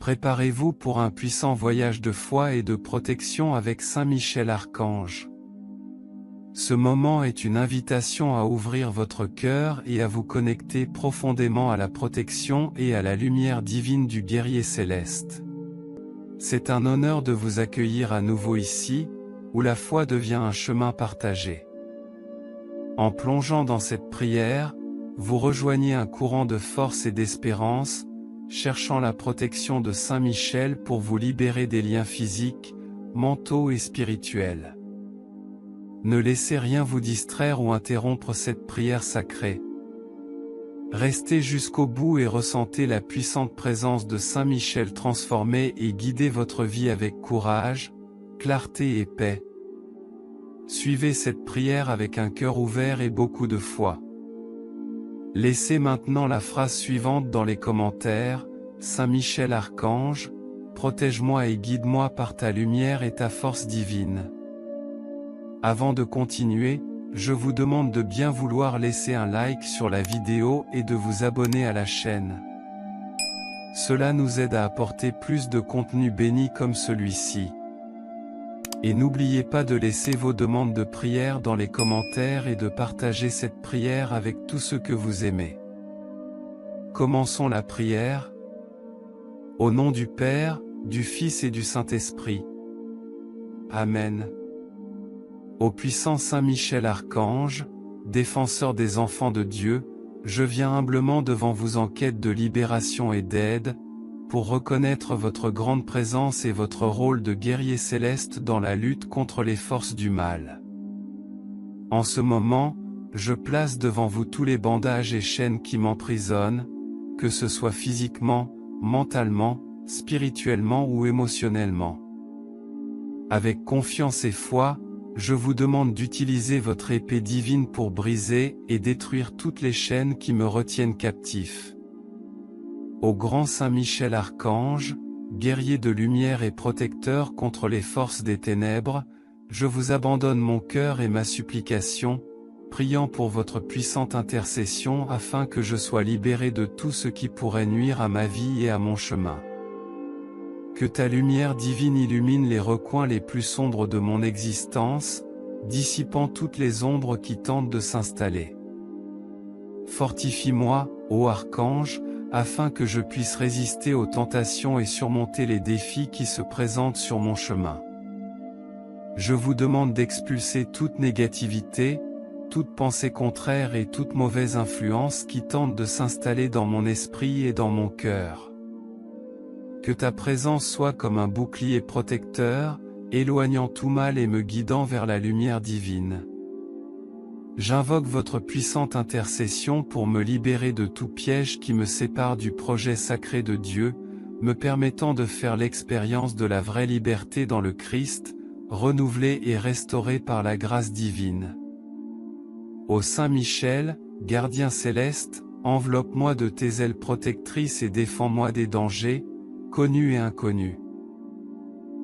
Préparez-vous pour un puissant voyage de foi et de protection avec Saint Michel Archange. Ce moment est une invitation à ouvrir votre cœur et à vous connecter profondément à la protection et à la lumière divine du guerrier céleste. C'est un honneur de vous accueillir à nouveau ici, où la foi devient un chemin partagé. En plongeant dans cette prière, vous rejoignez un courant de force et d'espérance, cherchant la protection de Saint Michel pour vous libérer des liens physiques, mentaux et spirituels. Ne laissez rien vous distraire ou interrompre cette prière sacrée. Restez jusqu'au bout et ressentez la puissante présence de Saint Michel transformer et guider votre vie avec courage, clarté et paix. Suivez cette prière avec un cœur ouvert et beaucoup de foi. Laissez maintenant la phrase suivante dans les commentaires: Saint Michel Archange, protège-moi et guide-moi par ta lumière et ta force divine. Avant de continuer, je vous demande de bien vouloir laisser un like sur la vidéo et de vous abonner à la chaîne. Cela nous aide à apporter plus de contenu béni comme celui-ci. Et n'oubliez pas de laisser vos demandes de prière dans les commentaires et de partager cette prière avec tous ceux que vous aimez. Commençons la prière. Au nom du Père, du Fils et du Saint-Esprit. Amen. Ô puissant Saint Michel Archange, défenseur des enfants de Dieu, je viens humblement devant vous en quête de libération et d'aide, pour reconnaître votre grande présence et votre rôle de guerrier céleste dans la lutte contre les forces du mal. En ce moment, je place devant vous tous les bandages et chaînes qui m'emprisonnent, que ce soit physiquement, mentalement, spirituellement ou émotionnellement. Avec confiance et foi, je vous demande d'utiliser votre épée divine pour briser et détruire toutes les chaînes qui me retiennent captif. Ô grand Saint Michel Archange, guerrier de lumière et protecteur contre les forces des ténèbres, je vous abandonne mon cœur et ma supplication, priant pour votre puissante intercession afin que je sois libéré de tout ce qui pourrait nuire à ma vie et à mon chemin. Que ta lumière divine illumine les recoins les plus sombres de mon existence, dissipant toutes les ombres qui tentent de s'installer. Fortifie-moi, ô Archange, afin que je puisse résister aux tentations et surmonter les défis qui se présentent sur mon chemin. Je vous demande d'expulser toute négativité, toute pensée contraire et toute mauvaise influence qui tente de s'installer dans mon esprit et dans mon cœur. Que ta présence soit comme un bouclier protecteur, éloignant tout mal et me guidant vers la lumière divine. J'invoque votre puissante intercession pour me libérer de tout piège qui me sépare du projet sacré de Dieu, me permettant de faire l'expérience de la vraie liberté dans le Christ, renouvelée et restaurée par la grâce divine. Ô Saint Michel, gardien céleste, enveloppe-moi de tes ailes protectrices et défends-moi des dangers, connus et inconnus.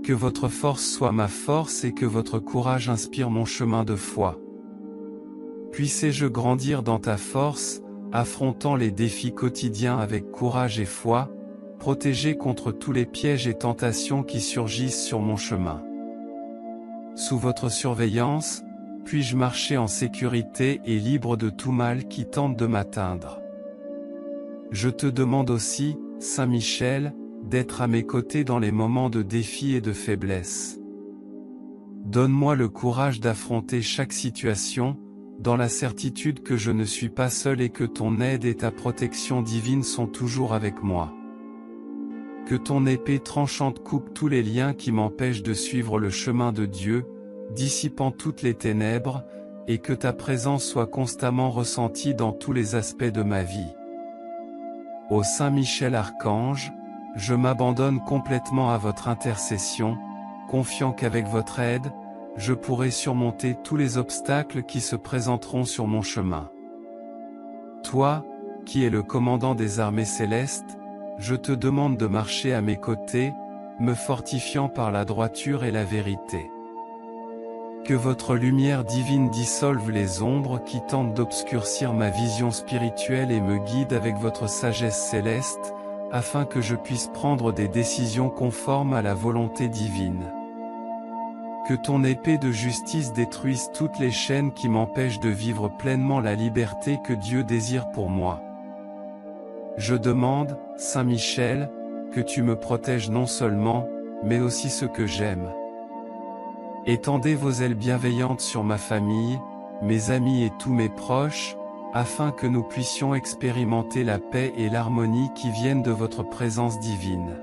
Que votre force soit ma force et que votre courage inspire mon chemin de foi. Puissé-je grandir dans ta force, affrontant les défis quotidiens avec courage et foi, protégé contre tous les pièges et tentations qui surgissent sur mon chemin. Sous votre surveillance, puis-je marcher en sécurité et libre de tout mal qui tente de m'atteindre. Je te demande aussi, Saint Michel, d'être à mes côtés dans les moments de défi et de faiblesse. Donne-moi le courage d'affronter chaque situation, dans la certitude que je ne suis pas seul et que ton aide et ta protection divine sont toujours avec moi. Que ton épée tranchante coupe tous les liens qui m'empêchent de suivre le chemin de Dieu, dissipant toutes les ténèbres, et que ta présence soit constamment ressentie dans tous les aspects de ma vie. Ô Saint Michel Archange, je m'abandonne complètement à votre intercession, confiant qu'avec votre aide, je pourrai surmonter tous les obstacles qui se présenteront sur mon chemin. Toi, qui es le commandant des armées célestes, je te demande de marcher à mes côtés, me fortifiant par la droiture et la vérité. Que votre lumière divine dissolve les ombres qui tentent d'obscurcir ma vision spirituelle et me guide avec votre sagesse céleste, afin que je puisse prendre des décisions conformes à la volonté divine. Que ton épée de justice détruise toutes les chaînes qui m'empêchent de vivre pleinement la liberté que Dieu désire pour moi. Je demande, Saint Michel, que tu me protèges non seulement, mais aussi ceux que j'aime. Étendez vos ailes bienveillantes sur ma famille, mes amis et tous mes proches, afin que nous puissions expérimenter la paix et l'harmonie qui viennent de votre présence divine.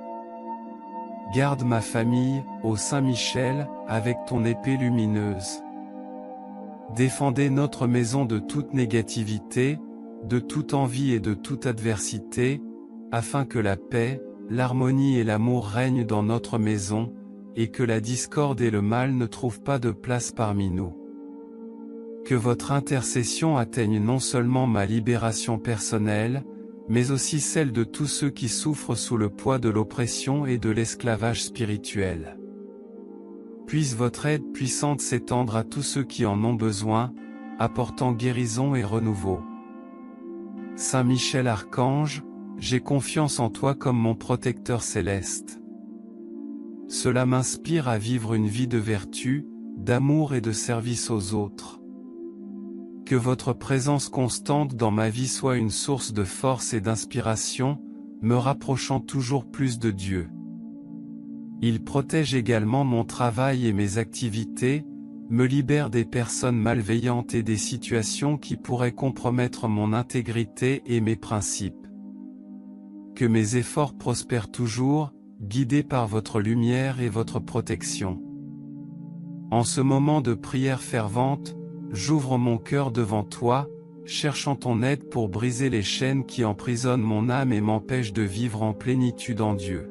Garde ma famille, ô Saint Michel, avec ton épée lumineuse. Défendez notre maison de toute négativité, de toute envie et de toute adversité, afin que la paix, l'harmonie et l'amour règnent dans notre maison, et que la discorde et le mal ne trouvent pas de place parmi nous. Que votre intercession atteigne non seulement ma libération personnelle, mais aussi celle de tous ceux qui souffrent sous le poids de l'oppression et de l'esclavage spirituel. Puisse votre aide puissante s'étendre à tous ceux qui en ont besoin, apportant guérison et renouveau. Saint Michel Archange, j'ai confiance en toi comme mon protecteur céleste. Cela m'inspire à vivre une vie de vertu, d'amour et de service aux autres. Que votre présence constante dans ma vie soit une source de force et d'inspiration, me rapprochant toujours plus de Dieu. Il protège également mon travail et mes activités, me libère des personnes malveillantes et des situations qui pourraient compromettre mon intégrité et mes principes. Que mes efforts prospèrent toujours, guidés par votre lumière et votre protection. En ce moment de prière fervente, j'ouvre mon cœur devant toi, cherchant ton aide pour briser les chaînes qui emprisonnent mon âme et m'empêchent de vivre en plénitude en Dieu.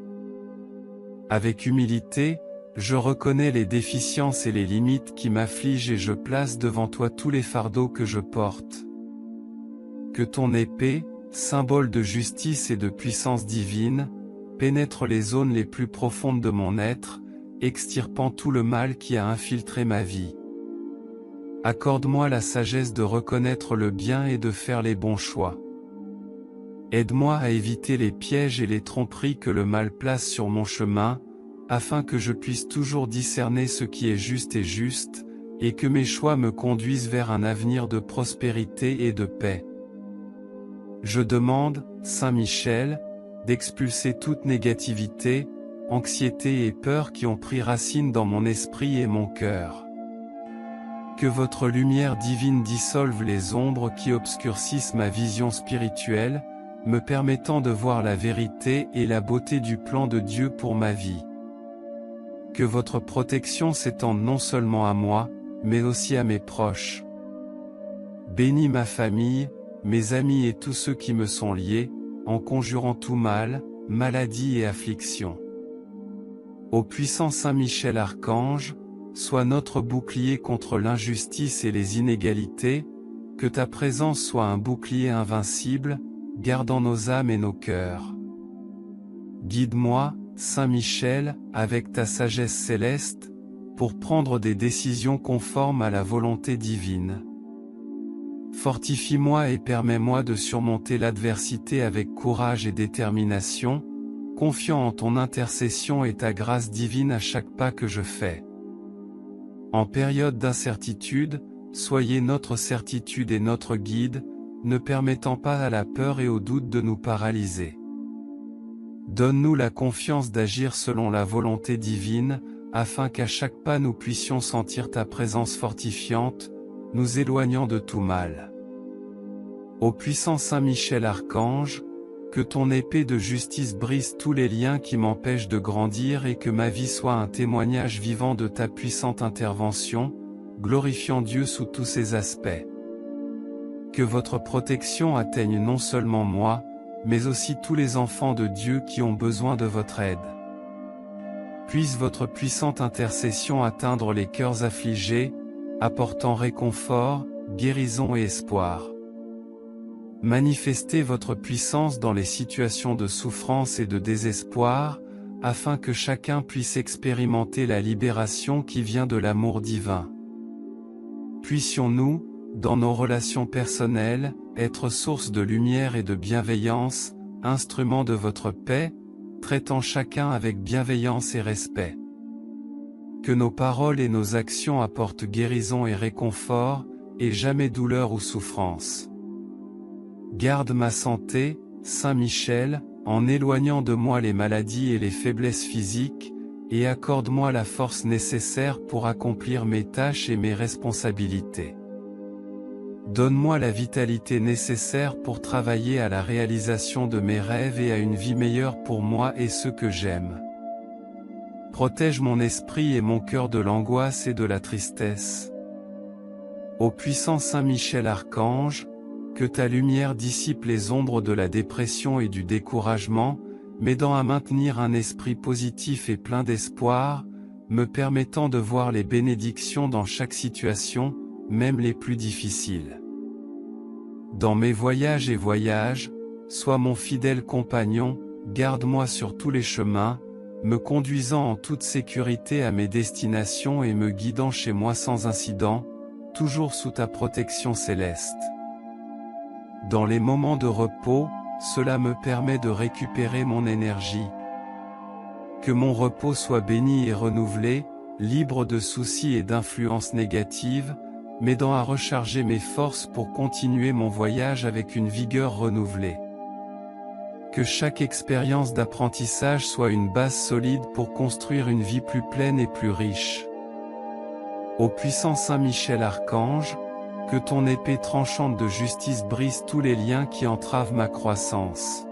Avec humilité, je reconnais les déficiences et les limites qui m'affligent et je place devant toi tous les fardeaux que je porte. Que ton épée, symbole de justice et de puissance divine, pénètre les zones les plus profondes de mon être, extirpant tout le mal qui a infiltré ma vie. Accorde-moi la sagesse de reconnaître le bien et de faire les bons choix. Aide-moi à éviter les pièges et les tromperies que le mal place sur mon chemin, afin que je puisse toujours discerner ce qui est juste, et que mes choix me conduisent vers un avenir de prospérité et de paix. Je demande, Saint Michel, d'expulser toute négativité, anxiété et peur qui ont pris racine dans mon esprit et mon cœur. Que votre lumière divine dissolve les ombres qui obscurcissent ma vision spirituelle, me permettant de voir la vérité et la beauté du plan de Dieu pour ma vie. Que votre protection s'étende non seulement à moi, mais aussi à mes proches. Bénis ma famille, mes amis et tous ceux qui me sont liés, en conjurant tout mal, maladie et affliction. Ô puissant Saint Michel Archange, sois notre bouclier contre l'injustice et les inégalités, que ta présence soit un bouclier invincible, gardant nos âmes et nos cœurs. Guide-moi, Saint Michel, avec ta sagesse céleste, pour prendre des décisions conformes à la volonté divine. Fortifie-moi et permets-moi de surmonter l'adversité avec courage et détermination, confiant en ton intercession et ta grâce divine à chaque pas que je fais. En période d'incertitude, soyez notre certitude et notre guide, ne permettant pas à la peur et au doute de nous paralyser. Donne-nous la confiance d'agir selon la volonté divine, afin qu'à chaque pas nous puissions sentir ta présence fortifiante, nous éloignant de tout mal. Ô puissant Saint Michel Archange, que ton épée de justice brise tous les liens qui m'empêchent de grandir et que ma vie soit un témoignage vivant de ta puissante intervention, glorifiant Dieu sous tous ses aspects. Que votre protection atteigne non seulement moi, mais aussi tous les enfants de Dieu qui ont besoin de votre aide. Puisse votre puissante intercession atteindre les cœurs affligés, apportant réconfort, guérison et espoir. Manifestez votre puissance dans les situations de souffrance et de désespoir, afin que chacun puisse expérimenter la libération qui vient de l'amour divin. Puissions-nous, dans nos relations personnelles, être source de lumière et de bienveillance, instrument de votre paix, traitant chacun avec bienveillance et respect. Que nos paroles et nos actions apportent guérison et réconfort, et jamais douleur ou souffrance. Garde ma santé, Saint Michel, en éloignant de moi les maladies et les faiblesses physiques, et accorde-moi la force nécessaire pour accomplir mes tâches et mes responsabilités. Donne-moi la vitalité nécessaire pour travailler à la réalisation de mes rêves et à une vie meilleure pour moi et ceux que j'aime. Protège mon esprit et mon cœur de l'angoisse et de la tristesse. Ô puissant Saint Michel Archange, que ta lumière dissipe les ombres de la dépression et du découragement, m'aidant à maintenir un esprit positif et plein d'espoir, me permettant de voir les bénédictions dans chaque situation, même les plus difficiles. Dans mes voyages et voyages, sois mon fidèle compagnon, garde-moi sur tous les chemins, me conduisant en toute sécurité à mes destinations et me guidant chez moi sans incident, toujours sous ta protection céleste. Dans les moments de repos, cela me permet de récupérer mon énergie. Que mon repos soit béni et renouvelé, libre de soucis et d'influences négatives, m'aidant à recharger mes forces pour continuer mon voyage avec une vigueur renouvelée. Que chaque expérience d'apprentissage soit une base solide pour construire une vie plus pleine et plus riche. Ô puissant Saint Michel Archange, que ton épée tranchante de justice brise tous les liens qui entravent ma croissance.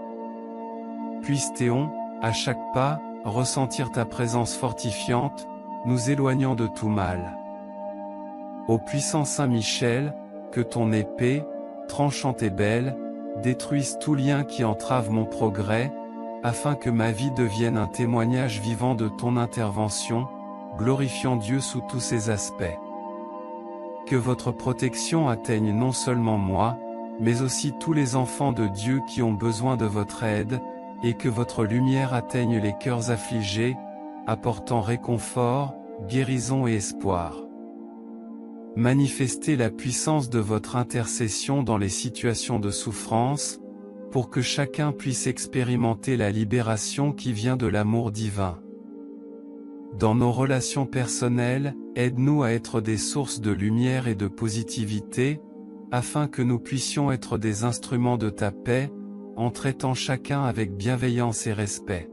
Puisse-t-on, à chaque pas, ressentir ta présence fortifiante, nous éloignant de tout mal. Ô puissant Saint Michel, que ton épée, tranchante et belle, détruise tout lien qui entrave mon progrès, afin que ma vie devienne un témoignage vivant de ton intervention, glorifiant Dieu sous tous ses aspects. Que votre protection atteigne non seulement moi, mais aussi tous les enfants de Dieu qui ont besoin de votre aide, et que votre lumière atteigne les cœurs affligés, apportant réconfort, guérison et espoir. Manifestez la puissance de votre intercession dans les situations de souffrance, pour que chacun puisse expérimenter la libération qui vient de l'amour divin. Dans nos relations personnelles, aide-nous à être des sources de lumière et de positivité, afin que nous puissions être des instruments de ta paix, en traitant chacun avec bienveillance et respect.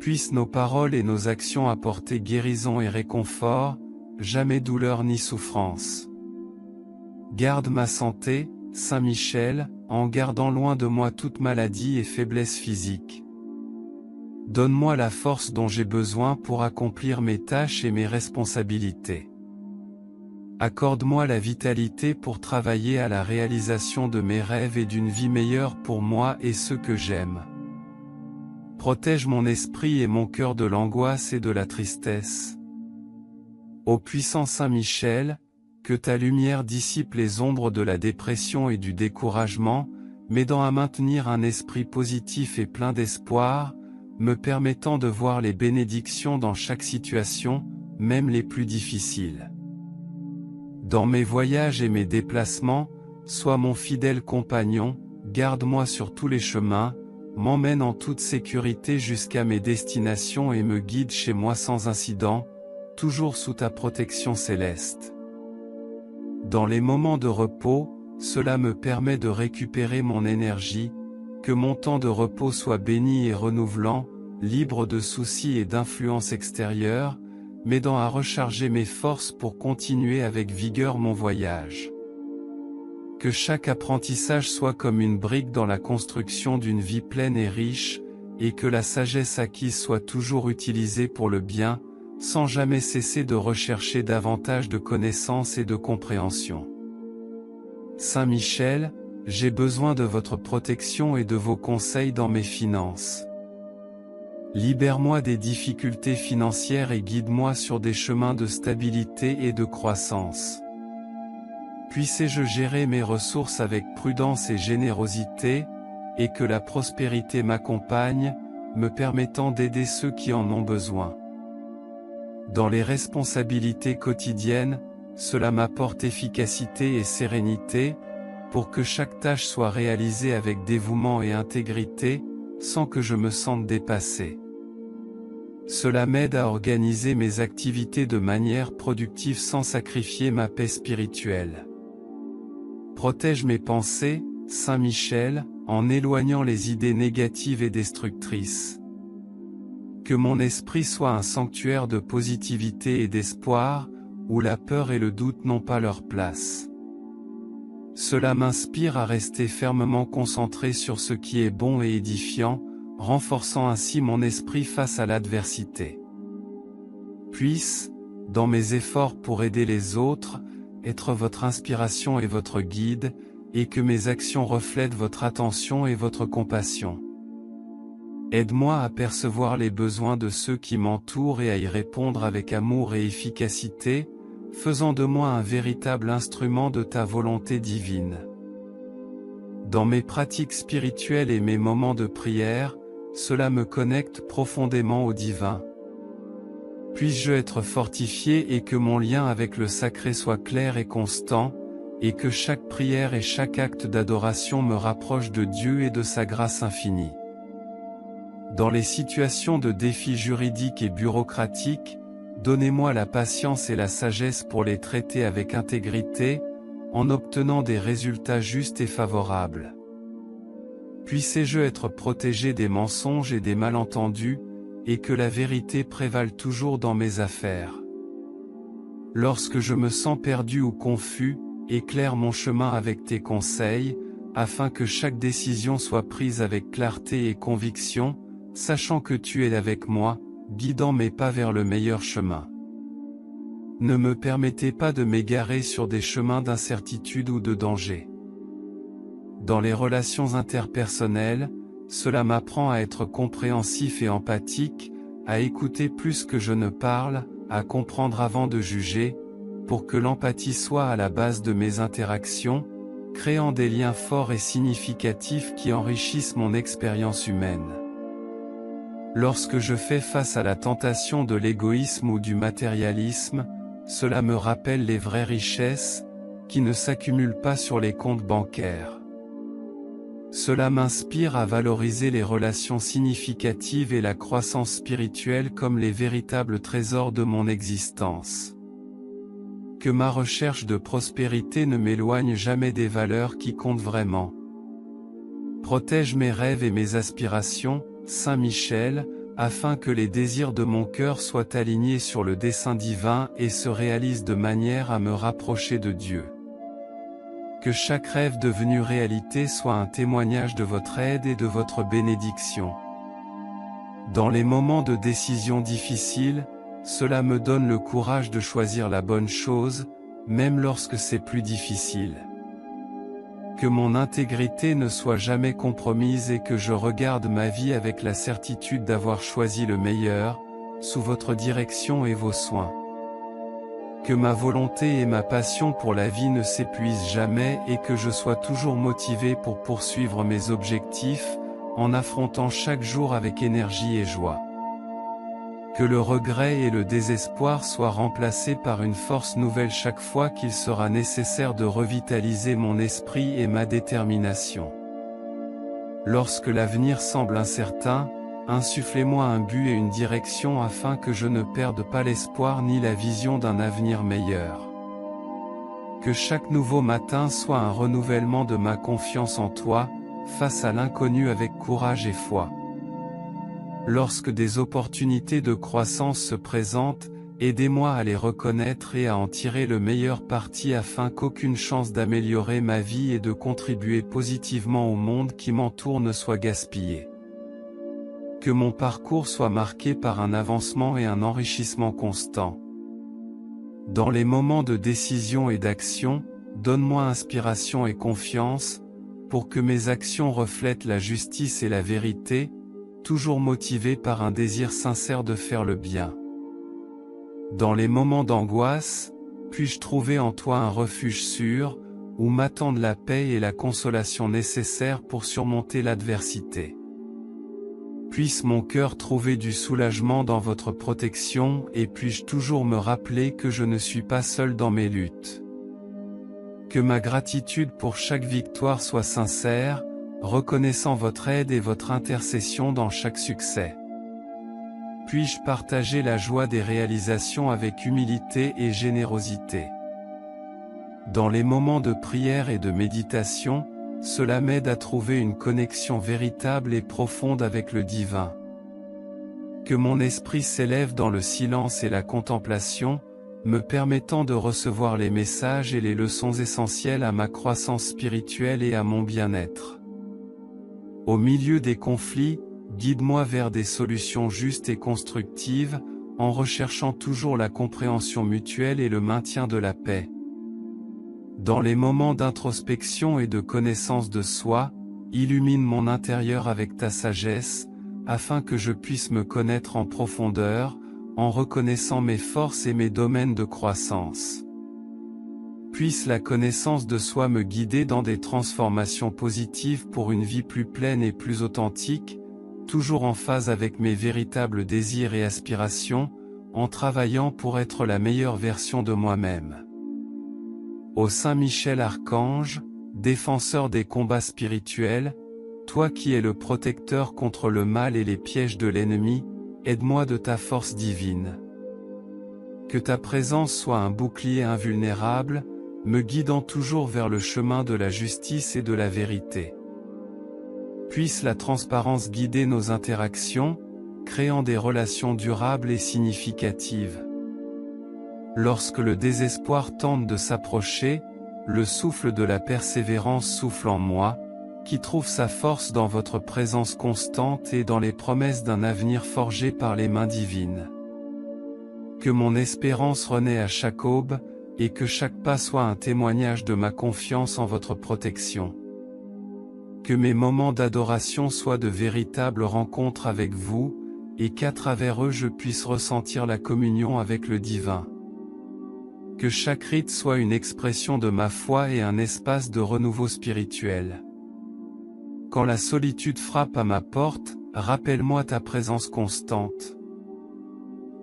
Puissent nos paroles et nos actions apporter guérison et réconfort, jamais douleur ni souffrance. Garde ma santé, Saint Michel, en gardant loin de moi toute maladie et faiblesse physique. Donne-moi la force dont j'ai besoin pour accomplir mes tâches et mes responsabilités. Accorde-moi la vitalité pour travailler à la réalisation de mes rêves et d'une vie meilleure pour moi et ceux que j'aime. Protège mon esprit et mon cœur de l'angoisse et de la tristesse. Ô puissant Saint Michel, que ta lumière dissipe les ombres de la dépression et du découragement, m'aidant à maintenir un esprit positif et plein d'espoir, me permettant de voir les bénédictions dans chaque situation, même les plus difficiles. Dans mes voyages et mes déplacements, sois mon fidèle compagnon, garde-moi sur tous les chemins, m'emmène en toute sécurité jusqu'à mes destinations et me guide chez moi sans incident, toujours sous ta protection céleste. Dans les moments de repos, cela me permet de récupérer mon énergie, que mon temps de repos soit béni et renouvelant, libre de soucis et d'influences extérieures, m'aidant à recharger mes forces pour continuer avec vigueur mon voyage. Que chaque apprentissage soit comme une brique dans la construction d'une vie pleine et riche, et que la sagesse acquise soit toujours utilisée pour le bien, sans jamais cesser de rechercher davantage de connaissances et de compréhension. Saint Michel, j'ai besoin de votre protection et de vos conseils dans mes finances. Libère-moi des difficultés financières et guide-moi sur des chemins de stabilité et de croissance. Puisse-je gérer mes ressources avec prudence et générosité, et que la prospérité m'accompagne, me permettant d'aider ceux qui en ont besoin. Dans les responsabilités quotidiennes, cela m'apporte efficacité et sérénité, pour que chaque tâche soit réalisée avec dévouement et intégrité, sans que je me sente dépassé. Cela m'aide à organiser mes activités de manière productive sans sacrifier ma paix spirituelle. Protège mes pensées, Saint Michel, en éloignant les idées négatives et destructrices. Que mon esprit soit un sanctuaire de positivité et d'espoir, où la peur et le doute n'ont pas leur place. Cela m'inspire à rester fermement concentré sur ce qui est bon et édifiant, renforçant ainsi mon esprit face à l'adversité. Puisse, dans mes efforts pour aider les autres, être votre inspiration et votre guide, et que mes actions reflètent votre attention et votre compassion. Aide-moi à percevoir les besoins de ceux qui m'entourent et à y répondre avec amour et efficacité, faisant de moi un véritable instrument de ta volonté divine. Dans mes pratiques spirituelles et mes moments de prière, cela me connecte profondément au divin. Puisse-je être fortifié et que mon lien avec le sacré soit clair et constant, et que chaque prière et chaque acte d'adoration me rapproche de Dieu et de sa grâce infinie. Dans les situations de défis juridiques et bureaucratiques, donnez-moi la patience et la sagesse pour les traiter avec intégrité, en obtenant des résultats justes et favorables. Puissé-je être protégé des mensonges et des malentendus, et que la vérité prévale toujours dans mes affaires. Lorsque je me sens perdu ou confus, éclaire mon chemin avec tes conseils, afin que chaque décision soit prise avec clarté et conviction, sachant que tu es avec moi, guidant mes pas vers le meilleur chemin. Ne me permettez pas de m'égarer sur des chemins d'incertitude ou de danger. Dans les relations interpersonnelles, cela m'apprend à être compréhensif et empathique, à écouter plus que je ne parle, à comprendre avant de juger, pour que l'empathie soit à la base de mes interactions, créant des liens forts et significatifs qui enrichissent mon expérience humaine. Lorsque je fais face à la tentation de l'égoïsme ou du matérialisme, cela me rappelle les vraies richesses, qui ne s'accumulent pas sur les comptes bancaires. Cela m'inspire à valoriser les relations significatives et la croissance spirituelle comme les véritables trésors de mon existence. Que ma recherche de prospérité ne m'éloigne jamais des valeurs qui comptent vraiment. Protège mes rêves et mes aspirations, Saint Michel, afin que les désirs de mon cœur soient alignés sur le dessein divin et se réalisent de manière à me rapprocher de Dieu. Que chaque rêve devenu réalité soit un témoignage de votre aide et de votre bénédiction. Dans les moments de décision difficiles, cela me donne le courage de choisir la bonne chose, même lorsque c'est plus difficile. Que mon intégrité ne soit jamais compromise et que je regarde ma vie avec la certitude d'avoir choisi le meilleur, sous votre direction et vos soins. Que ma volonté et ma passion pour la vie ne s'épuisent jamais et que je sois toujours motivé pour poursuivre mes objectifs, en affrontant chaque jour avec énergie et joie. Que le regret et le désespoir soient remplacés par une force nouvelle chaque fois qu'il sera nécessaire de revitaliser mon esprit et ma détermination. Lorsque l'avenir semble incertain, insufflez-moi un but et une direction afin que je ne perde pas l'espoir ni la vision d'un avenir meilleur. Que chaque nouveau matin soit un renouvellement de ma confiance en toi, face à l'inconnu avec courage et foi. Lorsque des opportunités de croissance se présentent, aidez-moi à les reconnaître et à en tirer le meilleur parti afin qu'aucune chance d'améliorer ma vie et de contribuer positivement au monde qui m'entoure ne soit gaspillée. Que mon parcours soit marqué par un avancement et un enrichissement constant. Dans les moments de décision et d'action, donne-moi inspiration et confiance, pour que mes actions reflètent la justice et la vérité, toujours motivé par un désir sincère de faire le bien. Dans les moments d'angoisse, puis-je trouver en toi un refuge sûr, où m'attendent la paix et la consolation nécessaires pour surmonter l'adversité. Puisse mon cœur trouver du soulagement dans votre protection et puis-je toujours me rappeler que je ne suis pas seul dans mes luttes. Que ma gratitude pour chaque victoire soit sincère, reconnaissant votre aide et votre intercession dans chaque succès. Puis-je partager la joie des réalisations avec humilité et générosité. Dans les moments de prière et de méditation, cela m'aide à trouver une connexion véritable et profonde avec le divin. Que mon esprit s'élève dans le silence et la contemplation, me permettant de recevoir les messages et les leçons essentielles à ma croissance spirituelle et à mon bien-être. Au milieu des conflits, guide-moi vers des solutions justes et constructives, en recherchant toujours la compréhension mutuelle et le maintien de la paix. Dans les moments d'introspection et de connaissance de soi, illumine mon intérieur avec ta sagesse, afin que je puisse me connaître en profondeur, en reconnaissant mes forces et mes domaines de croissance. Puisse la connaissance de soi me guider dans des transformations positives pour une vie plus pleine et plus authentique, toujours en phase avec mes véritables désirs et aspirations, en travaillant pour être la meilleure version de moi-même. Ô Saint Michel Archange, défenseur des combats spirituels, toi qui es le protecteur contre le mal et les pièges de l'ennemi, aide-moi de ta force divine. Que ta présence soit un bouclier invulnérable, me guidant toujours vers le chemin de la justice et de la vérité. Puisse la transparence guider nos interactions, créant des relations durables et significatives. Lorsque le désespoir tente de s'approcher, le souffle de la persévérance souffle en moi, qui trouve sa force dans votre présence constante et dans les promesses d'un avenir forgé par les mains divines. Que mon espérance renaît à chaque aube, et que chaque pas soit un témoignage de ma confiance en votre protection. Que mes moments d'adoration soient de véritables rencontres avec vous, et qu'à travers eux je puisse ressentir la communion avec le divin. Que chaque rite soit une expression de ma foi et un espace de renouveau spirituel. Quand la solitude frappe à ma porte, rappelle-moi ta présence constante.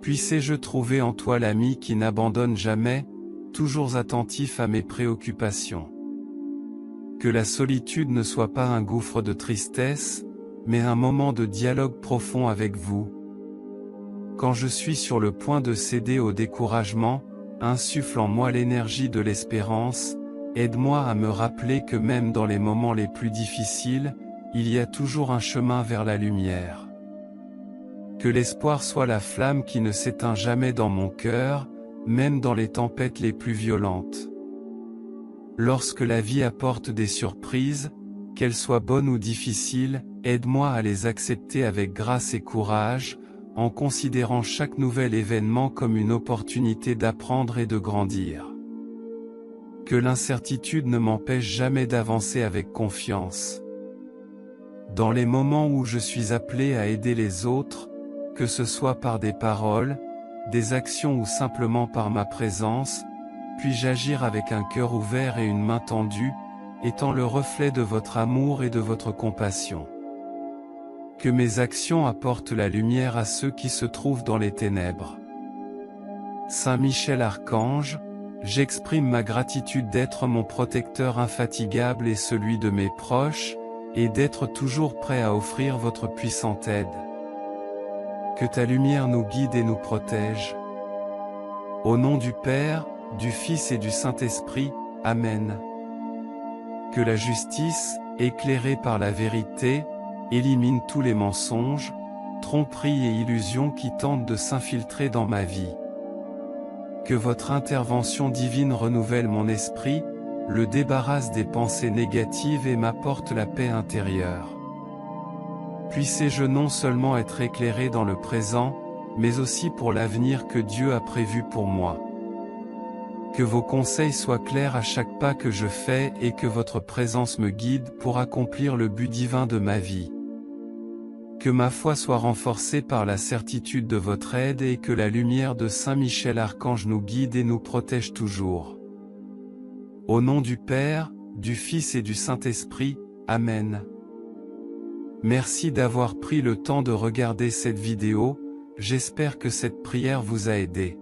Puissé-je trouver en toi l'ami qui n'abandonne jamais, toujours attentif à mes préoccupations. Que la solitude ne soit pas un gouffre de tristesse, mais un moment de dialogue profond avec vous. Quand je suis sur le point de céder au découragement, insuffle en moi l'énergie de l'espérance, aide-moi à me rappeler que même dans les moments les plus difficiles, il y a toujours un chemin vers la lumière. Que l'espoir soit la flamme qui ne s'éteint jamais dans mon cœur, même dans les tempêtes les plus violentes. Lorsque la vie apporte des surprises, qu'elles soient bonnes ou difficiles, aide-moi à les accepter avec grâce et courage, en considérant chaque nouvel événement comme une opportunité d'apprendre et de grandir. Que l'incertitude ne m'empêche jamais d'avancer avec confiance. Dans les moments où je suis appelé à aider les autres, que ce soit par des paroles, des actions ou simplement par ma présence, puis-je agir avec un cœur ouvert et une main tendue, étant le reflet de votre amour et de votre compassion. Que mes actions apportent la lumière à ceux qui se trouvent dans les ténèbres. Saint Michel Archange, j'exprime ma gratitude d'être mon protecteur infatigable et celui de mes proches, et d'être toujours prêt à offrir votre puissante aide. Que ta lumière nous guide et nous protège. Au nom du Père, du Fils et du Saint-Esprit, Amen. Que la justice, éclairée par la vérité, élimine tous les mensonges, tromperies et illusions qui tentent de s'infiltrer dans ma vie. Que votre intervention divine renouvelle mon esprit, le débarrasse des pensées négatives et m'apporte la paix intérieure. Puissé-je non seulement être éclairé dans le présent, mais aussi pour l'avenir que Dieu a prévu pour moi. Que vos conseils soient clairs à chaque pas que je fais et que votre présence me guide pour accomplir le but divin de ma vie. Que ma foi soit renforcée par la certitude de votre aide et que la lumière de Saint Michel Archange nous guide et nous protège toujours. Au nom du Père, du Fils et du Saint-Esprit, Amen. Merci d'avoir pris le temps de regarder cette vidéo, j'espère que cette prière vous a aidé.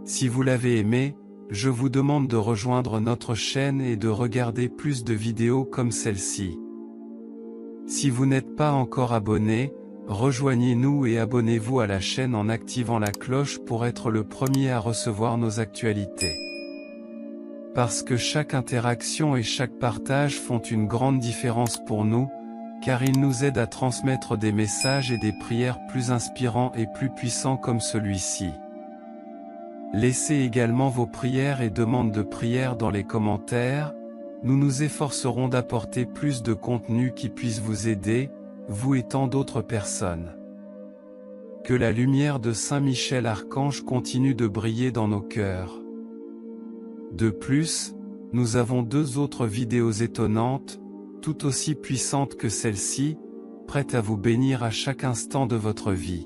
Si vous l'avez aimé, je vous demande de rejoindre notre chaîne et de regarder plus de vidéos comme celle-ci. Si vous n'êtes pas encore abonné, rejoignez-nous et abonnez-vous à la chaîne en activant la cloche pour être le premier à recevoir nos actualités. Parce que chaque interaction et chaque partage font une grande différence pour nous, car ils nous aident à transmettre des messages et des prières plus inspirants et plus puissants comme celui-ci. Laissez également vos prières et demandes de prière dans les commentaires, nous nous efforcerons d'apporter plus de contenu qui puisse vous aider, vous et tant d'autres personnes. Que la lumière de Saint Michel Archange continue de briller dans nos cœurs. De plus, nous avons 2 autres vidéos étonnantes, tout aussi puissantes que celle-ci, prêtes à vous bénir à chaque instant de votre vie.